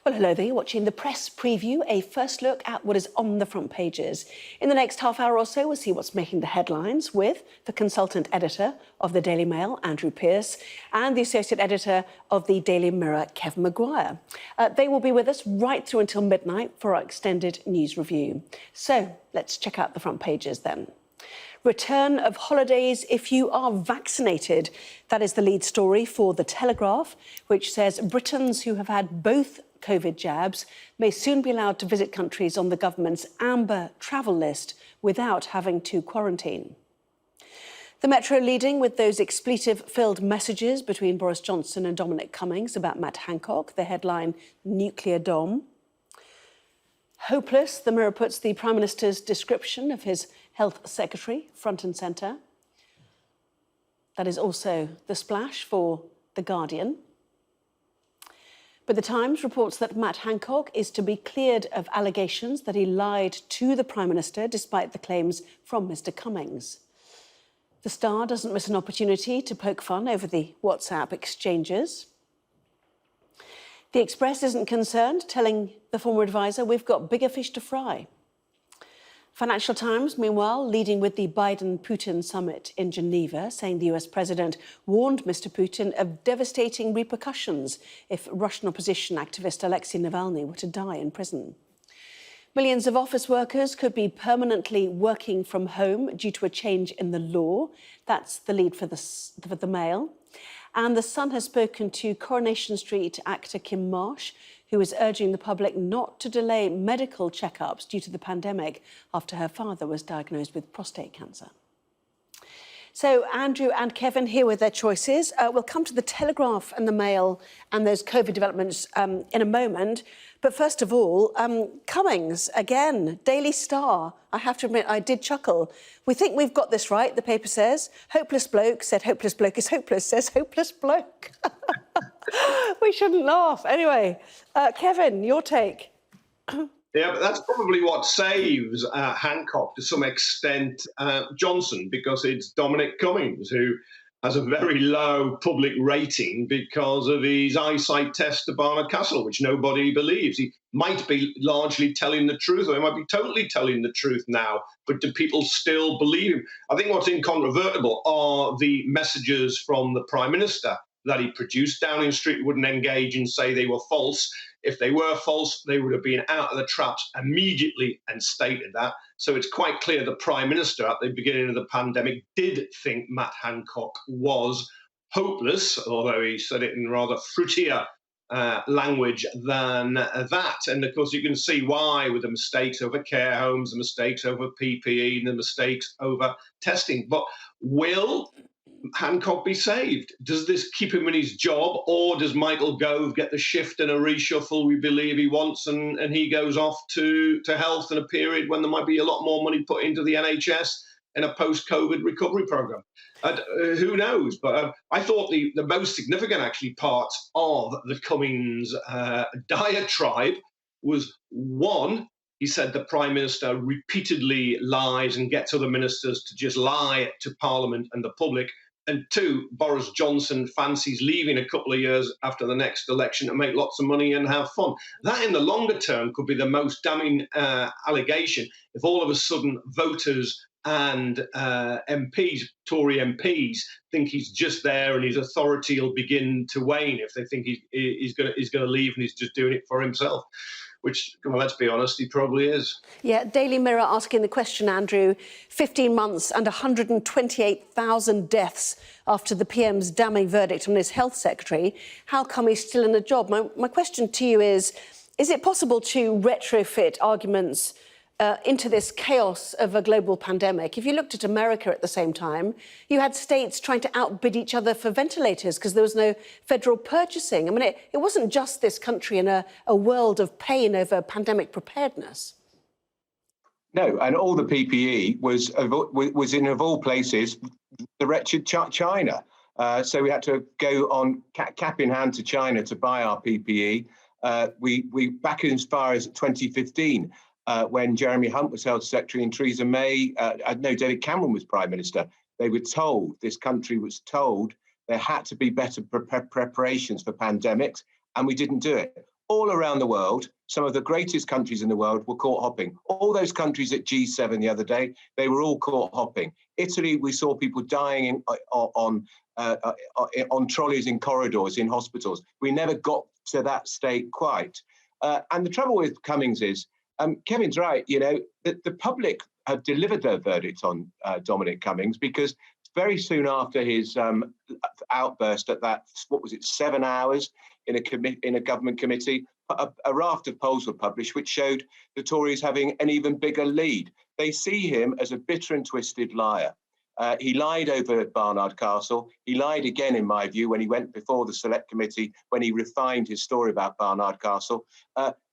Well, hello there. You're watching the press preview, a first look at what is on the front pages. In the next half hour or so, we'll see what's making the headlines with the consultant editor of the Daily Mail, Andrew Pearce, and the associate editor of the Daily Mirror, Kevin Maguire. They will be with us right through until midnight for our extended news review. So let's check out the front pages then. Return of holidays if you are vaccinated. That is the lead story for The Telegraph, which says Britons who have had both COVID jabs may soon be allowed to visit countries on the government's amber travel list without having to quarantine. The Metro leading with those expletive-filled messages between Boris Johnson and Dominic Cummings about Matt Hancock, the headline Nuclear Dom. Hopeless, the Mirror puts the Prime Minister's description of his Health Secretary front and centre. That is also the splash for The Guardian. But The Times reports that Matt Hancock is to be cleared of allegations that he lied to the Prime Minister despite the claims from Mr Cummings. The Star doesn't miss an opportunity to poke fun over the WhatsApp exchanges. The Express isn't concerned, telling the former advisor, we've got bigger fish to fry. Financial Times, meanwhile, leading with the Biden-Putin summit in Geneva, saying the US president warned Mr Putin of devastating repercussions if Russian opposition activist Alexei Navalny were to die in prison. Millions of office workers could be permanently working from home due to a change in the law. That's the lead for the Mail. And The Sun has spoken to Coronation Street actor Kim Marsh, who is urging the public not to delay medical checkups due to the pandemic after her father was diagnosed with prostate cancer. So Andrew and Kevin here with their choices. We'll come to The Telegraph and the Mail and those COVID developments in a moment. But first of all, Cummings, again, Daily Star. I have to admit, I did chuckle. We think we've got this right, the paper says. Hopeless bloke said hopeless bloke is hopeless, says hopeless bloke. We shouldn't laugh. Anyway, Kevin, your take. Yeah, but that's probably what saves Hancock to some extent Johnson, because it's Dominic Cummings who has a very low public rating because of his eyesight test to Barnard Castle, which nobody believes. He might be largely telling the truth, or he might be totally telling the truth now, but do people still believe him? I think what's incontrovertible are the messages from the Prime Minister that he produced. Downing Street wouldn't engage and say they were false. If they were false, they would have been out of the traps immediately and stated that. So it's quite clear the Prime Minister at the beginning of the pandemic did think Matt Hancock was hopeless, although he said it in rather fruitier language than that. And of course, you can see why, with the mistakes over care homes, the mistakes over PPE, and the mistakes over testing. But will Hancock be saved? Does this keep him in his job, or does Michael Gove get the shift and a reshuffle we believe he wants, and he goes off to health in a period when there might be a lot more money put into the NHS in a post-COVID recovery programme? Who knows? But I thought the most significant, actually, part of the Cummings diatribe was, one, he said the Prime Minister repeatedly lies and gets other ministers to just lie to Parliament and the public. And two, Boris Johnson fancies leaving a couple of years after the next election to make lots of money and have fun. That, in the longer term, could be the most damning allegation if all of a sudden voters and MPs, Tory MPs, think he's just there and his authority will begin to wane if they think he's going to leave and he's just doing it for himself. Which, well, let's be honest, he probably is. Yeah, Daily Mirror asking the question, Andrew, 15 months and 128,000 deaths after the PM's damning verdict on his health secretary. How come he's still in the job? My question to you is it possible to retrofit arguments into this chaos of a global pandemic? If you looked at America at the same time, you had states trying to outbid each other for ventilators because there was no federal purchasing. I mean, it wasn't just this country in a world of pain over pandemic preparedness. No, and all the PPE was in, of all places, the wretched China. So we had to go on cap in hand to China to buy our PPE. We back as far as 2015. When Jeremy Hunt was Health Secretary and Theresa May, David Cameron was Prime Minister, they were told, this country was told, there had to be better preparations for pandemics, and we didn't do it. all around the world, some of the greatest countries in the world were caught hopping. All those countries at G7 the other day, they were all caught hopping. Italy, we saw people dying on trolleys in corridors in hospitals. We never got to that state quite. And the trouble with Cummings is, Kevin's right, the public have delivered their verdict on Dominic Cummings, because very soon after his outburst at that, 7 hours in a government committee, a raft of polls were published which showed the Tories having an even bigger lead. They see him as a bitter and twisted liar. He lied over Barnard Castle. He lied again, in my view, when he went before the Select Committee, when he refined his story about Barnard Castle.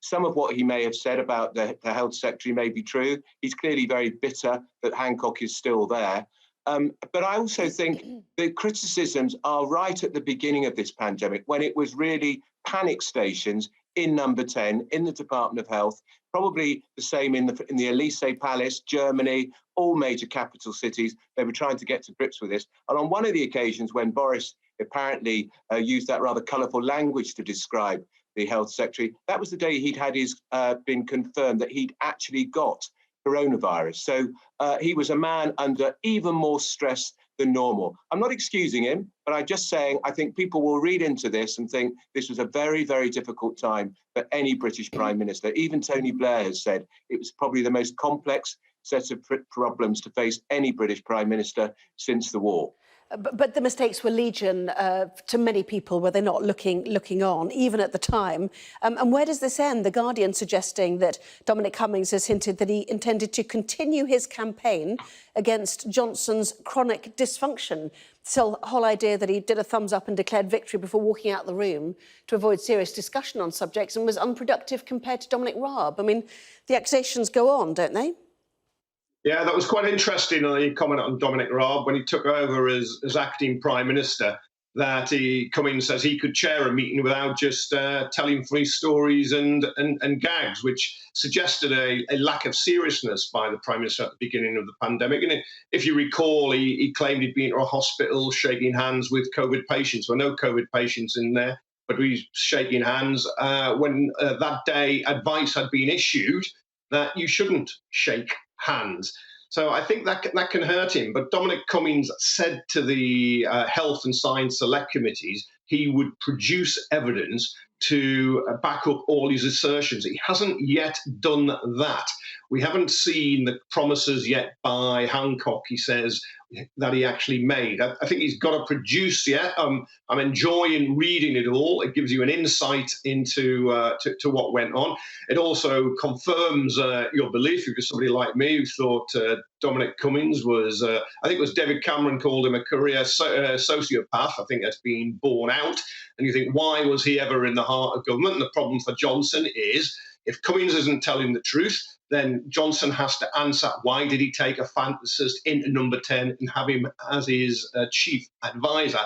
Some of what he may have said about the Health Secretary may be true. He's clearly very bitter that Hancock is still there. But I also think the criticisms are right at the beginning of this pandemic, when it was really panic stations in Number 10, in the Department of Health, probably the same in the Elysee Palace, Germany, all major capital cities. They were trying to get to grips with this. And on one of the occasions when Boris apparently used that rather colourful language to describe the Health Secretary, that was the day he'd had been confirmed that he'd actually got coronavirus. So he was a man under even more stress than normal. I'm not excusing him, but I'm just saying I think people will read into this and think this was a very, very difficult time for any British Prime Minister. Even Tony Blair has said it was probably the most complex set of problems to face any British Prime Minister since the war. But the mistakes were legion to many people, were they not looking on, even at the time? And where does this end? The Guardian suggesting that Dominic Cummings has hinted that he intended to continue his campaign against Johnson's chronic dysfunction. So the whole idea that he did a thumbs up and declared victory before walking out the room to avoid serious discussion on subjects and was unproductive compared to Dominic Raab. I mean, the accusations go on, don't they? Yeah, that was quite interesting. He commented on Dominic Raab when he took over as acting Prime Minister, that Cummings says he could chair a meeting without just telling funny stories and gags, which suggested a lack of seriousness by the Prime Minister at the beginning of the pandemic. And if you recall, he claimed he'd been to a hospital shaking hands with COVID patients. There were no COVID patients in there, but we were shaking hands when that day advice had been issued that you shouldn't shake hands. So I think that can hurt him. But Dominic Cummings said to the Health and Science Select Committees he would produce evidence to back up all his assertions. He hasn't yet done that. We haven't seen the promises yet by Hancock, he says, that he actually made. I think he's got to produce, I'm enjoying reading it all. It gives you an insight into to what went on. It also confirms your belief, if you're somebody like me who thought Dominic Cummings was, I think it was David Cameron called him a career sociopath. I think that's been borne out. And you think, why was he ever in the heart of government? And the problem for Johnson is, if Cummings isn't telling the truth, then Johnson has to answer, why did he take a fantasist into Number 10 and have him as his chief advisor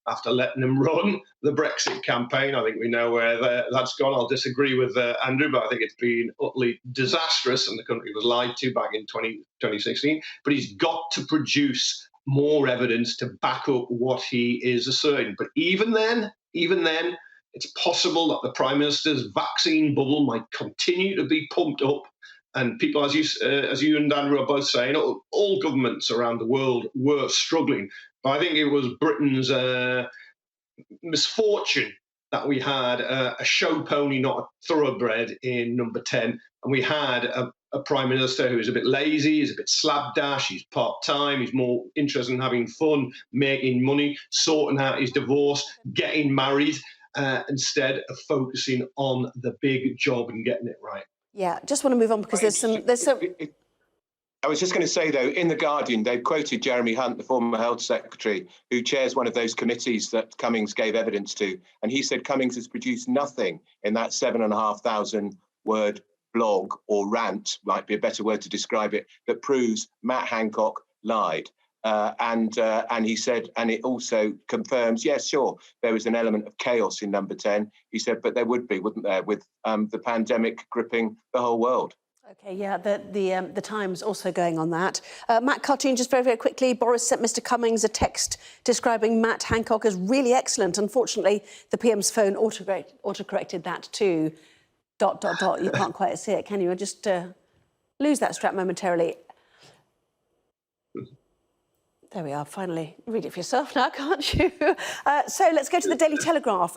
after letting him run the Brexit campaign? I think we know where that's gone. I'll disagree with Andrew, but I think it's been utterly disastrous and the country was lied to back in 2016. But he's got to produce more evidence to back up what he is asserting. But even then, it's possible that the Prime Minister's vaccine bubble might continue to be pumped up. And people, as you and Andrew are both saying, all governments around the world were struggling. But I think it was Britain's misfortune that we had a show pony, not a thoroughbred, in Number 10. And we had a Prime Minister who's a bit lazy, he's a bit slapdash, he's part-time, he's more interested in having fun, making money, sorting out his divorce, getting married, instead of focusing on the big job and getting it right. Yeah, just want to move on because there's some. I was just going to say, though, in The Guardian, they quoted Jeremy Hunt, the former Health Secretary, who chairs one of those committees that Cummings gave evidence to. And he said Cummings has produced nothing in that 7,500-word blog or rant, might be a better word to describe it, that proves Matt Hancock lied. And he said, and it also confirms, yes, sure, there was an element of chaos in Number 10. He said, but there would be, wouldn't there, with the pandemic gripping the whole world. OK, yeah, the Times also going on that. Matt Cartoon, just very, very quickly, Boris sent Mr Cummings a text describing Matt Hancock as really excellent. Unfortunately, the PM's phone autocorrected that to ... You can't quite see it, can you? I just lose that strap momentarily. There we are, finally. Read it for yourself now, can't you? So let's go to the Daily Telegraph.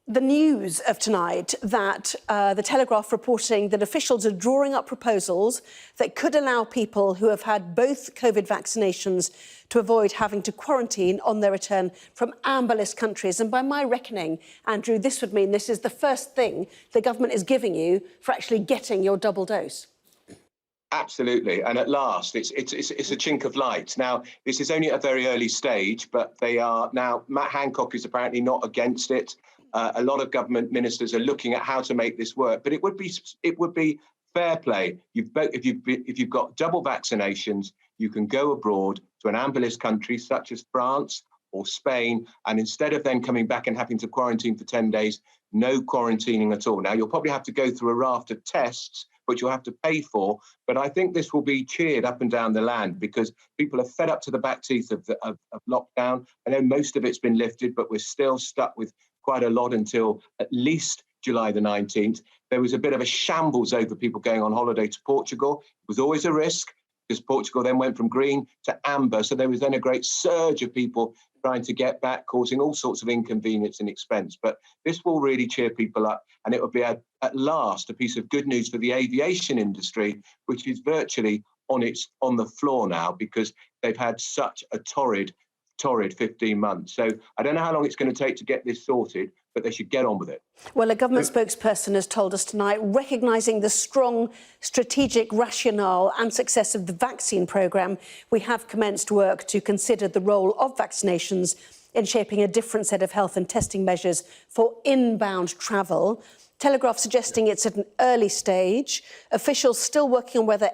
The news of tonight that the Telegraph reporting that officials are drawing up proposals that could allow people who have had both COVID vaccinations to avoid having to quarantine on their return from amber list countries. And by my reckoning, Andrew, this would mean this is the first thing the government is giving you for actually getting your double dose. Absolutely, and at last, it's a chink of light. Now, this is only at a very early stage, but they are now. Matt Hancock is apparently not against it. A lot of government ministers are looking at how to make this work, but it would be fair play. If you've got double vaccinations, you can go abroad to an amber list country such as France or Spain, and instead of then coming back and having to quarantine for 10 days, no quarantining at all. Now, you'll probably have to go through a raft of tests, which you'll have to pay for. But I think this will be cheered up and down the land because people are fed up to the back teeth of lockdown. I know most of it's been lifted, but we're still stuck with quite a lot until at least July the 19th. There was a bit of a shambles over people going on holiday to Portugal. It was always a risk because Portugal then went from green to amber. So there was then a great surge of people trying to get back, causing all sorts of inconvenience and expense. But this will really cheer people up. And it will be, at last, a piece of good news for the aviation industry, which is virtually on the floor now because they've had such a torrid 15 months. So I don't know how long it's going to take to get this sorted, but they should get on with it. Well, a government spokesperson has told us tonight, recognising the strong strategic rationale and success of the vaccine programme, we have commenced work to consider the role of vaccinations in shaping a different set of health and testing measures for inbound travel. Telegraph suggesting it's at an early stage. Officials still working on whether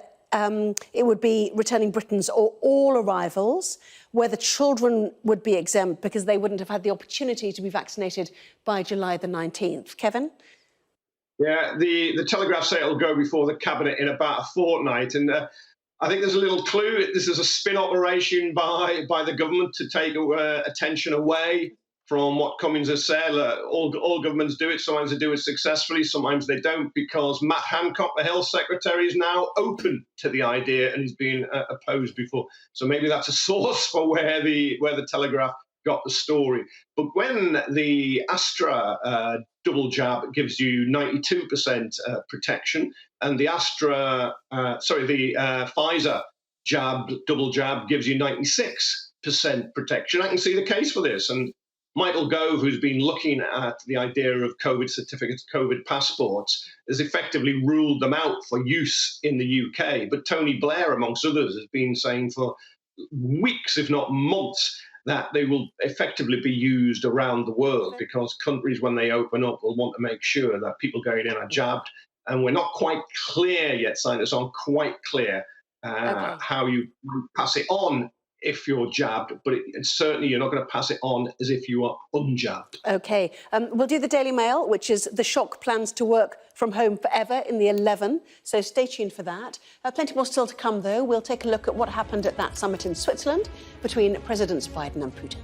it would be returning Britons or all arrivals, whether children would be exempt because they wouldn't have had the opportunity to be vaccinated by July the 19th. Kevin? Yeah, the Telegraph say it'll go before the Cabinet in about a fortnight. And I think there's a little clue. This is a spin operation by the government to take attention away from what Cummings has said. All governments do it. Sometimes they do it successfully, sometimes they don't, because Matt Hancock, the Health Secretary, is now open to the idea and he's been opposed before. So maybe that's a source for where the Telegraph got the story. But when the Astra double jab gives you 92% protection, and the Pfizer double jab gives you 96% protection, I can see the case for this. And Michael Gove, who's been looking at the idea of COVID certificates, COVID passports, has effectively ruled them out for use in the UK. But Tony Blair, amongst others, has been saying for weeks, if not months, that they will effectively be used around the world because countries, when they open up, will want to make sure that people going in are jabbed. And we're not quite clear yet, scientists aren't quite clear how you pass it on if you're jabbed, but certainly you're not going to pass it on as if you are unjabbed. OK. We'll do the Daily Mail, which is the shock plans to work from home forever in the 11. So stay tuned for that. Plenty more still to come, though. We'll take a look at what happened at that summit in Switzerland between Presidents Biden and Putin.